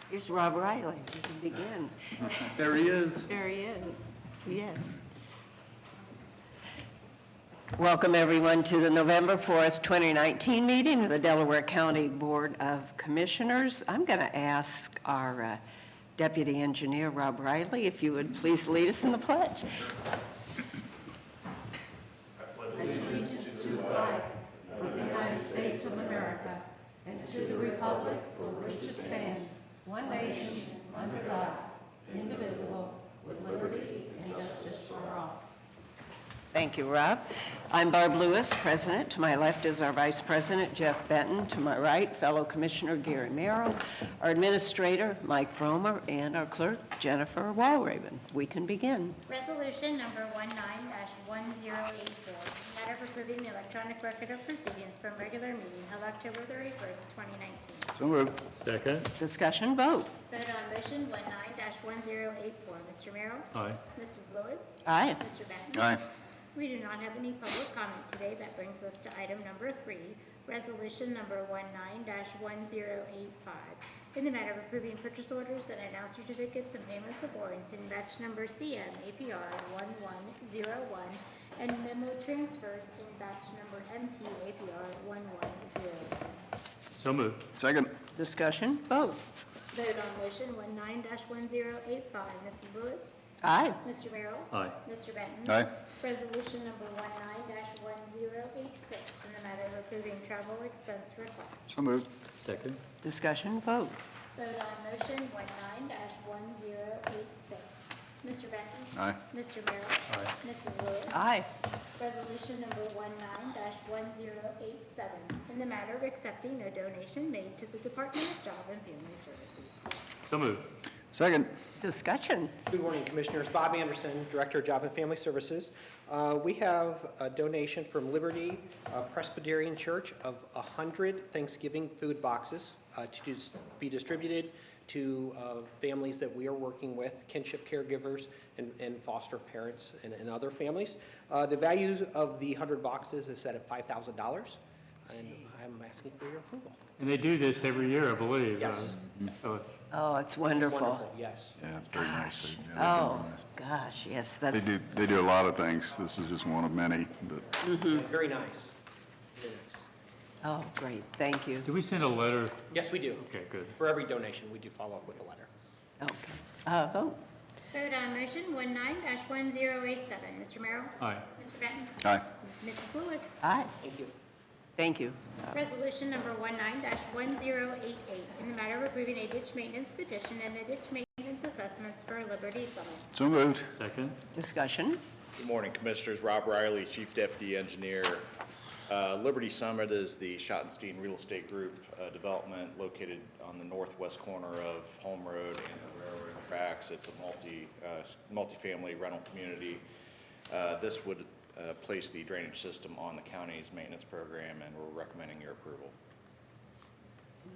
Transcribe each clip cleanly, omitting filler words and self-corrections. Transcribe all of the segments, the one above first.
Here's Rob Riley. We can begin. There he is. There he is. Yes. Welcome, everyone, to the November 4th, 2019 meeting of the Delaware County Board of Commissioners. I'm going to ask our Deputy Engineer, Rob Riley, if you would please lead us in the pledge. Allegiance to the flag of the United States of America and to the republic for which it stands, one nation, under God, indivisible, with liberty and justice for all. Thank you, Rob. I'm Barb Lewis, President. To my left is our Vice President, Jeff Benton. To my right, fellow Commissioner Gary Merrill, our Administrator, Mike Fromer, and our Clerk, Jennifer Walraven. We can begin. Resolution number 19-1084, matter of approving the electronic record of proceedings from regular meeting held October 31st, 2019. So moved. Second. Discussion, vote. Vote on motion 19-1084. Mr. Merrill? Aye. Mrs. Lewis? Aye. Mr. Benton? Aye. We do not have any public comment today. That brings us to item number 3, resolution number 19-1085. In the matter of approving purchase orders and announce certificates and payments of warrants in batch number CM APR 1101 and memo transfers in batch number MT APR 1101. So moved. Second. Discussion, vote. Vote on motion 19-1085. Mrs. Lewis? Aye. Mr. Merrill? Aye. Mr. Benton? Aye. Resolution number 19-1086, in the matter of approving travel expense requests. So moved. Second. Discussion, vote. Vote on motion 19-1086. Mr. Benton? Aye. Mr. Merrill? Aye. Mrs. Lewis? Aye. Resolution number 19-1087, in the matter of accepting a donation made to the Department of Job and Family Services. So moved. Second. Discussion. Good morning, Commissioners. Bob Anderson, Director of Job and Family Services. We have a donation from Liberty Presbyterian Church of 100 Thanksgiving food boxes to be distributed to families that we are working with, kinship caregivers and foster parents and other families. The value of the 100 boxes is set at $5,000, and I'm asking for your approval. And they do this every year, I believe. Yes. So it's, Oh, it's wonderful. Wonderful, yes. Yeah, it's very nice. Yeah, Oh, gosh, yes, that's, They do a lot of things. This is just one of many, but It's very nice. Very nice. oh, great, thank you. do we send a letter? Yes, we do. Okay, good. For every donation, we do follow up with a letter. Okay, vote. Vote on motion 19-1087. Mr. Merrill? Aye. Mr. Benton? aye. Mrs. Lewis? Aye, Thank you. thank you. Resolution number 19-1088, in the matter of approving a ditch maintenance petition and the ditch maintenance assessments for Liberty Summit. So moved. Second. Discussion, Good morning, Commissioners. Rob Riley, Chief Deputy Engineer. Liberty Summit is the Schottenstein Real Estate Group development located on the northwest corner of Home Road and the railroad tracks. It's a multi-family rental community. This would place the drainage system on the county's maintenance program, and we're recommending your approval.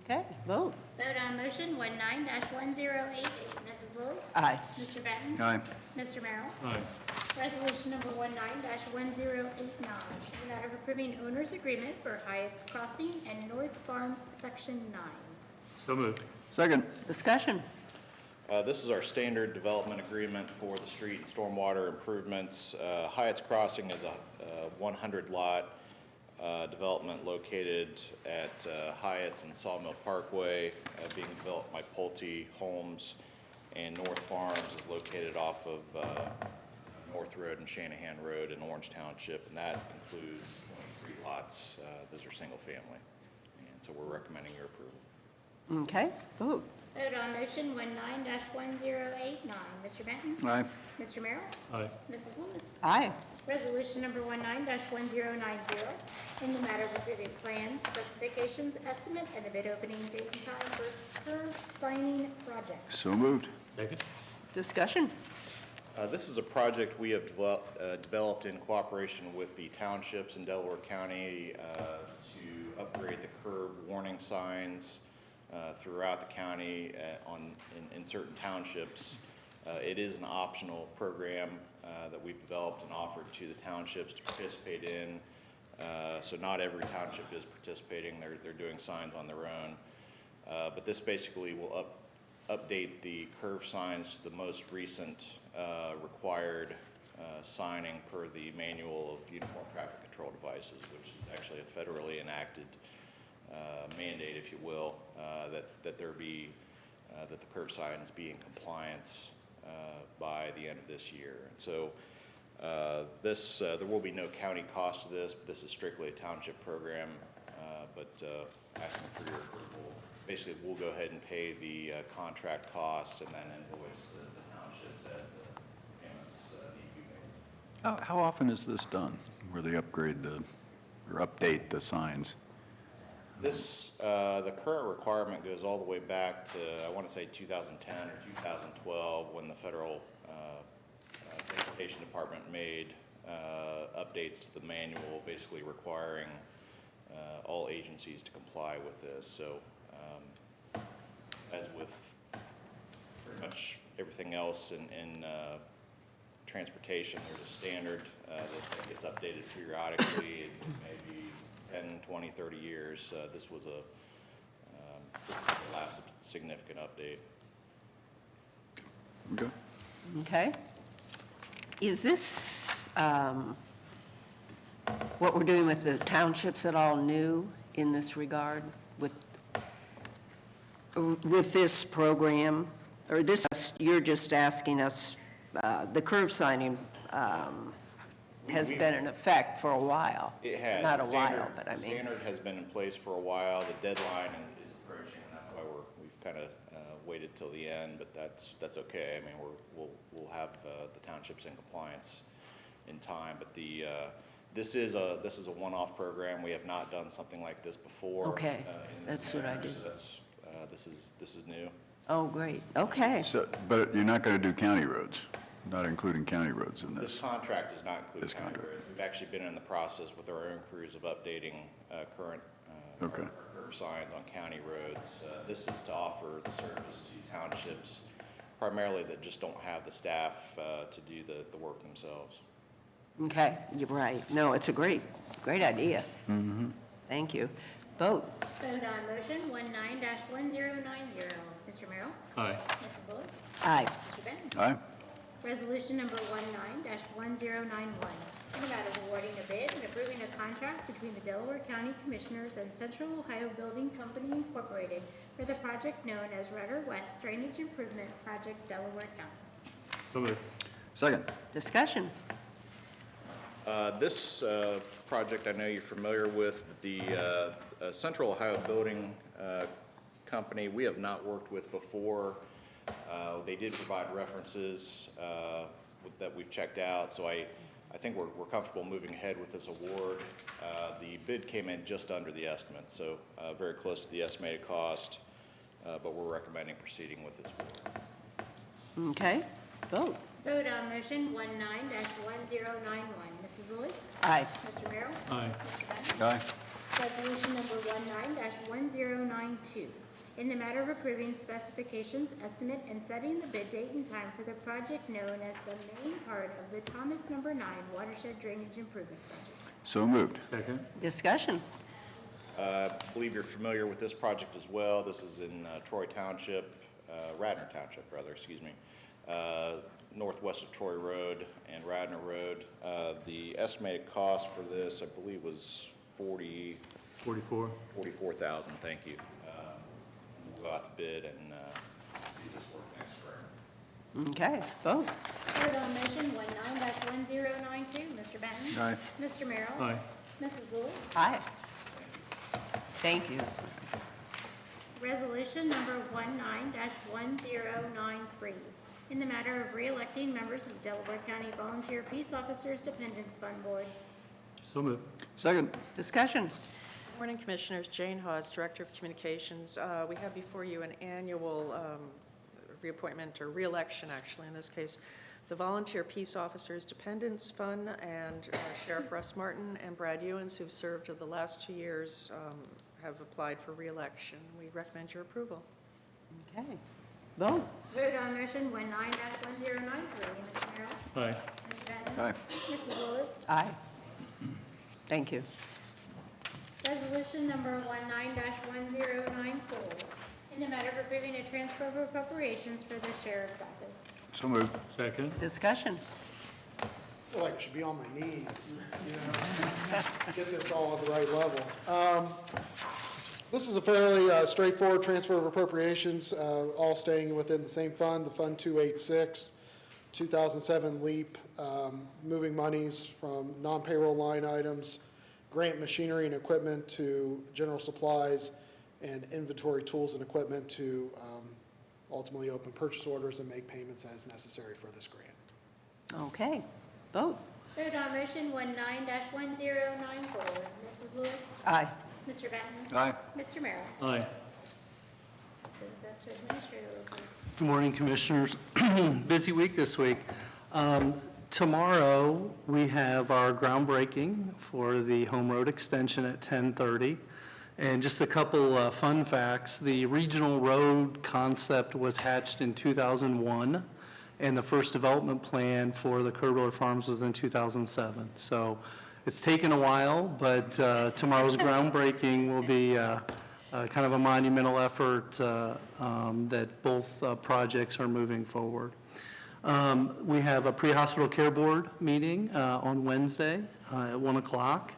okay, vote. Vote on motion 19-1088. Mrs. Lewis? Aye. Mr. Benton? Aye. Mr. Merrill? Aye. Resolution number 19-1089, in the matter of approving owner's agreement for Hyatt's Crossing and North Farms Section 9. So moved. Second. Discussion, This is our standard development agreement for the street and stormwater improvements. Hyatt's Crossing is a 100-lot development located at Hyatt's and Sawmill Parkway, being developed by Pulte Homes, and North Farms is located off of North Road and Shanahan Road in Orange Township, and that includes 23 lots. Those are single family, and so we're recommending your approval. okay, vote. Vote on motion 19-1089. Mr. Benton? Aye. Mr. Merrill? Aye. Mrs. Lewis? Aye, Resolution number 19-1090, in the matter of approving plans, specifications, estimate, and the bid opening date and time for curb signing project. So moved. Second. discussion, This is a project we have developed in cooperation with the townships in Delaware County to upgrade the curb warning signs throughout the county in certain townships. It is an optional program that we've developed and offered to the townships to participate in. So not every township is participating. They're doing signs on their own. But this basically will update the curve signs to the most recent required signing per the Manual of Uniform Traffic Control Devices, which is actually a federally enacted mandate, if you will, that there be, that the curve signs be in compliance by the end of this year. And so there will be no county cost to this, but this is strictly a township program, but asking for your approval. Basically, we'll go ahead and pay the contract cost and then invoice the townships as the payments need to be made. How often is this done, where they upgrade or update the signs? This, the current requirement goes all the way back to, I want to say 2010 or 2012, when the federal Transportation Department made updates to the manual, basically requiring all agencies to comply with this. So, as with pretty much everything else in transportation, there's a standard that gets updated periodically, maybe 10, 20, 30 years. This was the last significant update. Okay. Okay. Is this, what we're doing with the townships at all new in this regard with this program? Or this, you're just asking us, the curve signing has been in effect for a while? It has. Not The a while, standard- but I The mean. standard has been in place for a while. The deadline is approaching, and that's why we've kind of waited till the end, but that's okay. I mean, we'll have the townships in compliance in time, but this is a one-off program. We have not done something like this before. Okay, in this that's what I manner, did. so this is new. Oh, great, okay. So, but you're not going to do county roads, not including county roads in This this? contract does not include This county contract. roads. We've actually been in the process with our own crews of updating current Okay. curb signs on county roads. This is to offer the service to townships primarily that just don't have the staff to do the work themselves. Okay, you're right. No, it's a great idea. Thank you. Vote. Vote on motion 19-1090. Mr. Merrill? Aye. Mrs. Lewis? Aye. Mr. Benton? Aye. Resolution number 19-1091, in the matter of awarding a bid and approving a contract between the Delaware County Commissioners and Central Ohio Building Company Incorporated for the project known as Rudder West Drainage Improvement Project, Delaware County. So moved. Second. Discussion. This project I know you're familiar with, the Central Ohio Building Company, we have not worked with before. They did provide references that we've checked out, so I think we're comfortable moving ahead with this award. The bid came in just under the estimate, so very close to the estimated cost, but we're recommending proceeding with this award. Okay, vote. Vote on motion 19-1091. Mrs. Lewis? Aye. Mr. Merrill? Aye. Mr. Benton? Aye. Resolution number 19-1092, in the matter of approving specifications, estimate, and setting the bid date and time for the project known as the main part of the Thomas No. 9 Watershed Drainage Improvement Project. So moved. Second. Discussion. I believe you're familiar with this project as well. This is in Troy Township, Radnor Township, rather, excuse me, northwest of Troy Road and Radnor Road. The estimated cost for this, I believe, was 44. $44,000, thank you. We'll go out to bid and do this work next spring. Okay, vote. Vote on motion 19-1092. Mr. Benton? Aye. Mr. Merrill? Aye. Mrs. Lewis? Aye. Thank you. Resolution number 19-1093, in the matter of re-electing members of Delaware County Volunteer Peace Officers Dependents Fund Board. So moved. Second. Discussion. Morning, Commissioners. Jane Hawes, Director of Communications. We have before you an annual reappointment or reelection, actually, in this case. The Volunteer Peace Officers Dependents Fund and Sheriff Russ Martin and Brad Ewens, who've served the last 2 years, have applied for reelection. We recommend your approval. Okay, vote. Vote on motion 19-1093. Mr. Merrill? Aye. Mr. Benton? Aye. Mrs. Lewis? Aye. Thank you. Resolution number 19-1094, In the matter of approving a transfer of appropriations for the sheriff's office. So moved. Second. Discussion. I feel like I should be on my knees, you know, get this all at the right level. This is a fairly straightforward transfer of appropriations, all staying within the same fund, the Fund 286, 2007 LEAP, moving monies from non-payroll line items, grant machinery and equipment to general supplies, and inventory tools and equipment to ultimately open purchase orders and make payments as necessary for this grant. Okay, vote. Vote on motion 19-1094. Mrs. Lewis? Aye. Mr. Benton? Aye. Mr. Merrill? Aye. Brings us to administrative report. Good morning, Commissioners. Busy week this week. Tomorrow, we have our groundbreaking for the Home Road Extension at 10:30. And just a couple fun facts. The regional road concept was hatched in 2001, and the first development plan for the Kerr Farms was in 2007. So it's taken a while, but tomorrow's groundbreaking will be kind of a monumental effort that both projects are moving forward. We have a pre-hospital care board meeting on Wednesday at 1 o'clock.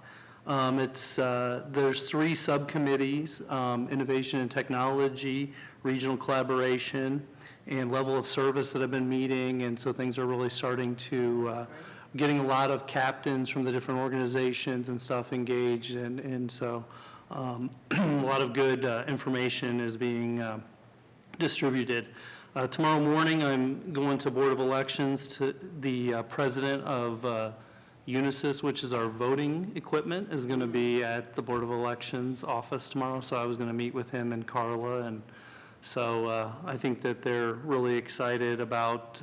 There's 3 subcommittees, innovation and technology, regional collaboration, and level of service that have been meeting, and so things are really starting to, getting a lot of captains from the different organizations and stuff engaged, and so a lot of good information is being distributed. Tomorrow morning, I'm going to Board of Elections to the president of Unisys, which is our voting equipment, is going to be at the Board of Elections office tomorrow, so I was going to meet with him and Carla, and so I think that they're really excited about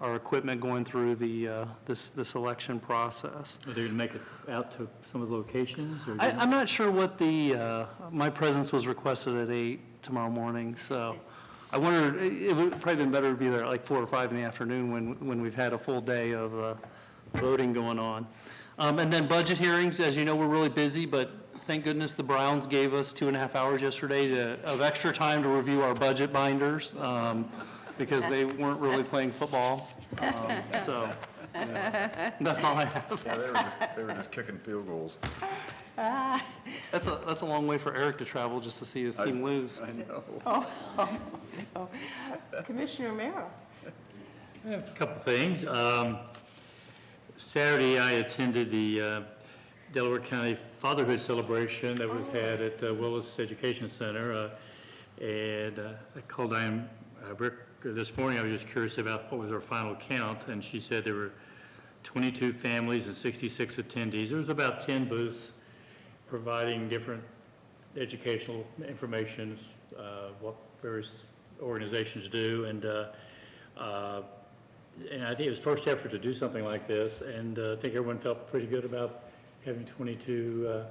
our equipment going through the this election process. Are they going to make it out to some of the locations? Or I'm not sure what my presence was requested at 8 tomorrow morning, so I wondered, it would probably been better to be there at like 4 or 5 in the afternoon when we've had a full day of voting going on. And then budget hearings, as you know, we're really busy, but thank goodness the Browns gave us 2.5 hours yesterday of extra time to review our budget binders because they weren't really playing football. So that's all I have. Yeah, they were just kicking field goals. That's a long way for Eric to travel just to see his team lose. I know. Commissioner Merrill? I have a couple things. Saturday, I attended the Delaware County Fatherhood Celebration that was had at Willis Education Center. And I called Diane Brick this morning. I was just curious about what was our final count, and she said there were 22 families and 66 attendees. There was about 10 booths providing different educational information, what various organizations do, and I think it was first effort to do something like this, and I think everyone felt pretty good about having 22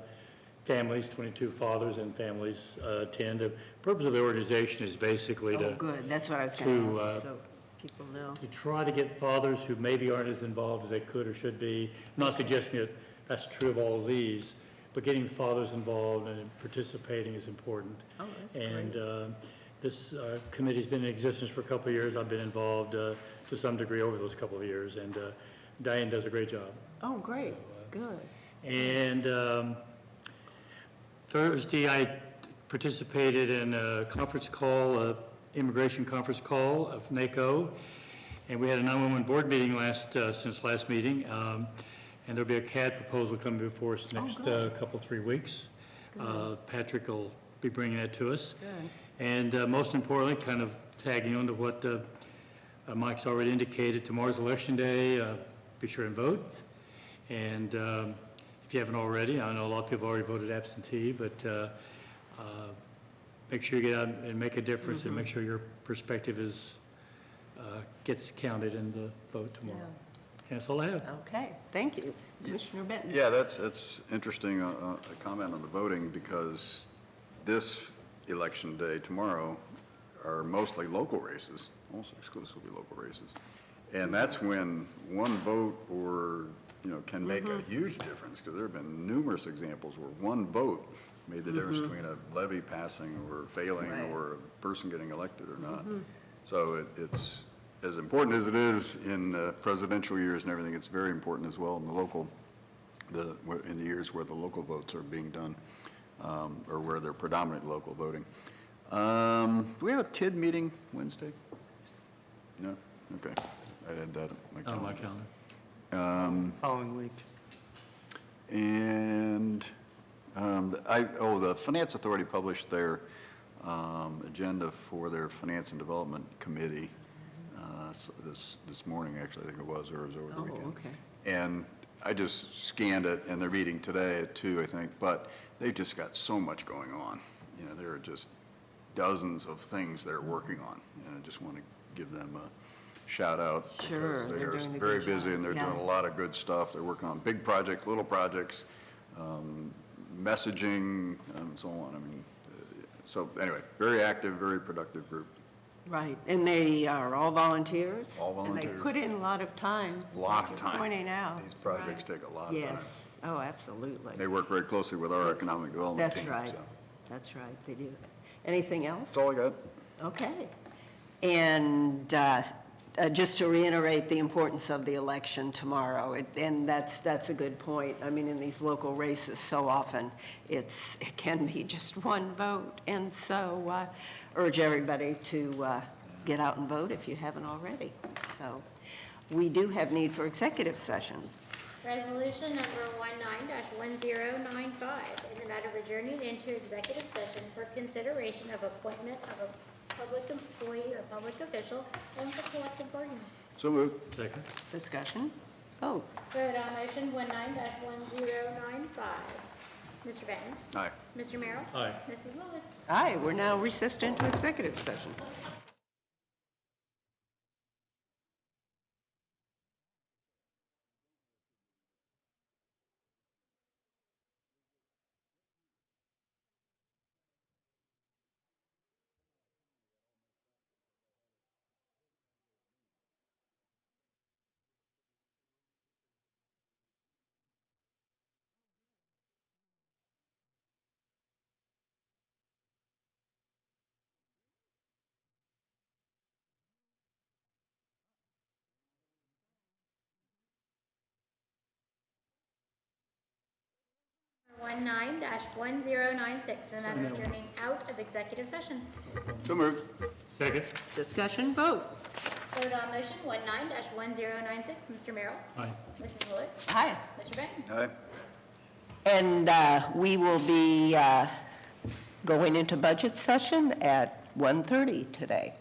families, 22 fathers and families attend. The purpose of the organization is basically Oh, good, that's what I was going to ask, so people know. to try to get fathers who maybe aren't as involved as they could or should be. I'm not suggesting that that's true of all of these, but getting fathers involved and participating is important. Oh, that's And great. this committee's been in existence for a couple of years. I've been involved to some degree over those couple of years, and Diane does a great job. Oh, great, good. And Thursday, I participated in a conference call, immigration conference call of NACO, and we had a 911 board meeting since last meeting, and there'll be a CAD proposal coming before us next couple, 3 weeks. Patrick will be bringing that to us. Good. And most importantly, kind of tagging on to what Mike's already indicated, tomorrow's Election Day, be sure and vote. And if you haven't already, I know a lot of people already voted absentee, but make sure you get out and make a difference and make sure your perspective gets counted in the vote tomorrow. And that's all I have. Okay, thank you. Commissioner Benton? Yeah, that's interesting, a comment on the voting, because this election day tomorrow are mostly local races, almost exclusively local races. And that's when one vote can make a huge difference, because there have been numerous examples where one vote made the difference between a levy passing or failing Right. or a person getting elected or not. So it's, as important as it is in presidential years and everything, it's very important as well in the local, in the years where the local votes are being done, or where they're predominant local voting. Do we have a TID meeting Wednesday? No? Okay. I had that on my On my calendar. calendar. Following week. And the Finance Authority published their agenda for their Finance and Development Committee this morning, actually, I think it was, or it was over the weekend. okay. And I just scanned it, and they're meeting today at 2, I think, but they've just got so much going on. You know, there are just dozens of things they're working on, and I just want to give them a shout out. Sure, because they're they are doing a very good busy, job, and they're yeah. doing a lot of good stuff. They're working on big projects, little projects, messaging, and so on. I mean, so anyway, very active, very productive group. Right, and they are all volunteers? All And volunteers. they put in a lot of time. A lot like of you're time. Pointing out. These projects take a lot of Yes, time. oh, absolutely. They work very closely with our economic development That's team. right, so. that's right, they do. Anything else? That's all I got. Okay. And just to reiterate the importance of the election tomorrow, and that's a good point. I mean, in these local races, so often, it can be just one vote. And so urge everybody to get out and vote if you haven't already. So we do have need for executive session. Resolution number 19-1095, in the matter of adjourning into executive session for consideration of appointment of a public employee or public official and for collective bargaining. So moved. Second. Discussion? Vote. Vote on motion 19-1095. Mr. Benton? Aye. Mr. Merrill? Aye. Mrs. Lewis? Aye, we're now recessed into executive session. Number 19-1096, in the matter of adjourning out of executive session. So moved. Second. Discussion? Vote. Vote on motion 19-1096. Mr. Merrill? Aye. Mrs. Lewis? Aye. Mr. Benton? Aye. And we will be going into budget session at 1:30 today.